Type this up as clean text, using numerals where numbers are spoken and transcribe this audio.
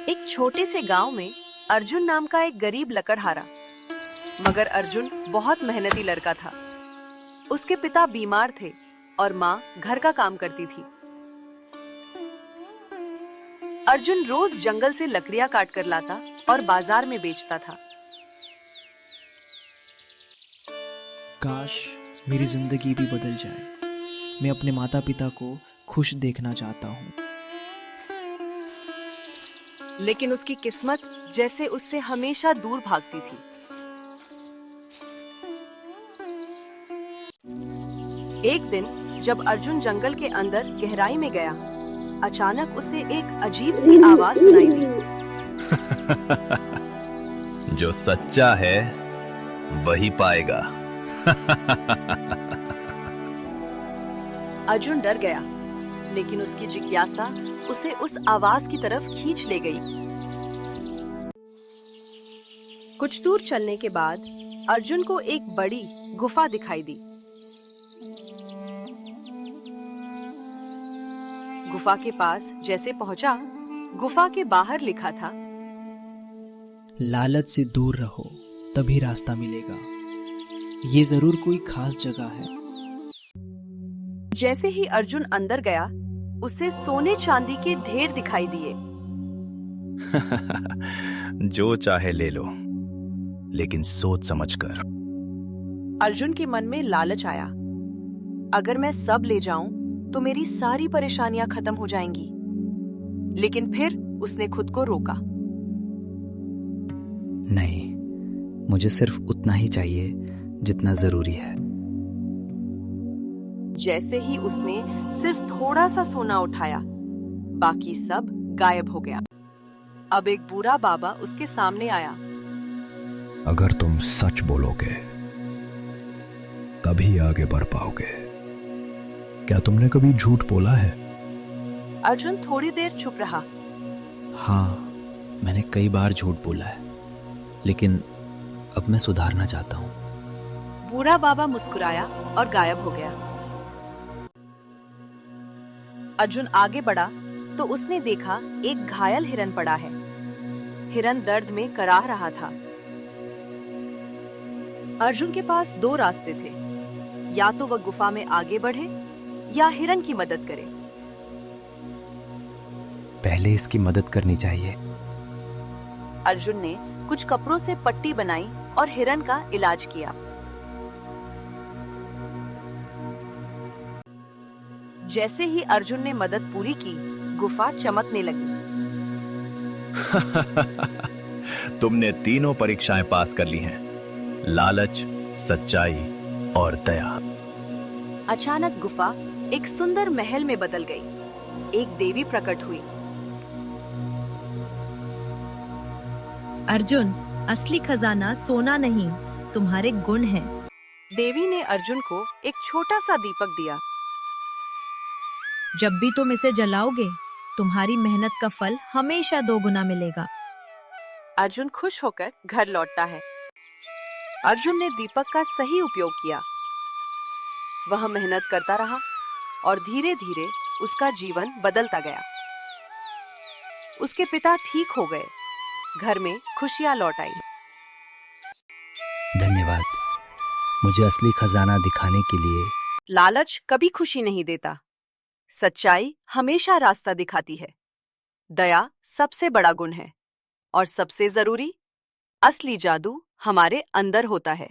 एक छोटे से गांव में अर्जुन नाम का एक गरीब लकड़हारा, मगर अर्जुन बहुत मेहनती लड़का था। उसके पिता बीमार थे और माँ घर का काम करती थी। अर्जुन रोज जंगल से लकड़ियां काट कर लाता और बाजार में बेचता था। काश मेरी जिंदगी भी बदल जाए। मैं अपने माता पिता को खुश देखना चाहता हूँ। लेकिन उसकी किस्मत जैसे उससे हमेशा दूर भागती थी। एक दिन जब अर्जुन जंगल के अंदर गहराई में गया, अचानक उसे एक अजीब सी आवाज सुनाई दी। जो सच्चा है वही पाएगा। अर्जुन डर गया, लेकिन उसकी जिज्ञासा उसे उस आवाज की तरफ खींच ले गई। कुछ दूर चलने के बाद अर्जुन को एक बड़ी गुफा दिखाई दी। गुफा के पास जैसे पहुंचा, गुफा के बाहर लिखा था, लालच से दूर रहो, तभी रास्ता मिलेगा। ये जरूर कोई खास जगह है। जैसे ही अर्जुन अंदर गया, उसे सोने चांदी के ढेर दिखाई दिए। जो चाहे ले लो, लेकिन सोच समझकर। अर्जुन के मन में लालच आया। अगर मैं सब ले जाऊं तो मेरी सारी परेशानियां खत्म हो जाएंगी। लेकिन फिर उसने खुद को रोका। नहीं, मुझे सिर्फ उतना ही चाहिए जितना जरूरी है। जैसे ही उसने सिर्फ थोड़ा सा सोना उठाया, बाकी सब गायब हो गया। अब एक बूढ़ा बाबा उसके सामने आया। अगर तुम सच बोलोगे तभी आगे बढ़ पाओगे। क्या तुमने कभी झूठ बोला है? अर्जुन थोड़ी देर चुप रहा। हाँ, मैंने कई बार झूठ बोला है, लेकिन अब मैं सुधारना चाहता हूँ। बूढ़ा बाबा मुस्कुराया और गायब हो गया। अर्जुन आगे बढ़ा तो उसने देखा एक घायल हिरन पड़ा है। हिरन दर्द में कराह रहा था। अर्जुन के पास दो रास्ते थे, या तो वह गुफा में आगे बढ़े या हिरन की मदद करे। पहले इसकी मदद करनी चाहिए। अर्जुन ने कुछ कपड़ों से पट्टी बनाई और हिरन का इलाज किया। जैसे ही अर्जुन ने मदद पूरी की, गुफा चमकने लगी। तुमने तीनों परीक्षाएं पास कर ली हैं, लालच, सच्चाई और दया। अचानक गुफा एक सुंदर महल में बदल गई। एक देवी प्रकट हुई। अर्जुन, असली खजाना सोना नहीं, तुम्हारे गुण हैं। देवी ने अर्जुन को एक छोटा सा दीपक दिया। जब भी तुम इसे जलाओगे, तुम्हारी मेहनत का फल हमेशा 2 गुना मिलेगा। अर्जुन खुश होकर घर लौटता है। अर्जुन ने दीपक का सही उपयोग किया। वह मेहनत करता रहा और धीरे धीरे उसका जीवन बदलता गया। उसके पिता ठीक हो गए। घर में खुशियां लौट आई। धन्यवाद, मुझे असली खजाना दिखाने के लिए। लालच कभी खुशी नहीं देता। सच्चाई हमेशा रास्ता दिखाती है। दया सबसे बड़ा गुण है, और सबसे जरूरी, असली जादू हमारे अंदर होता है।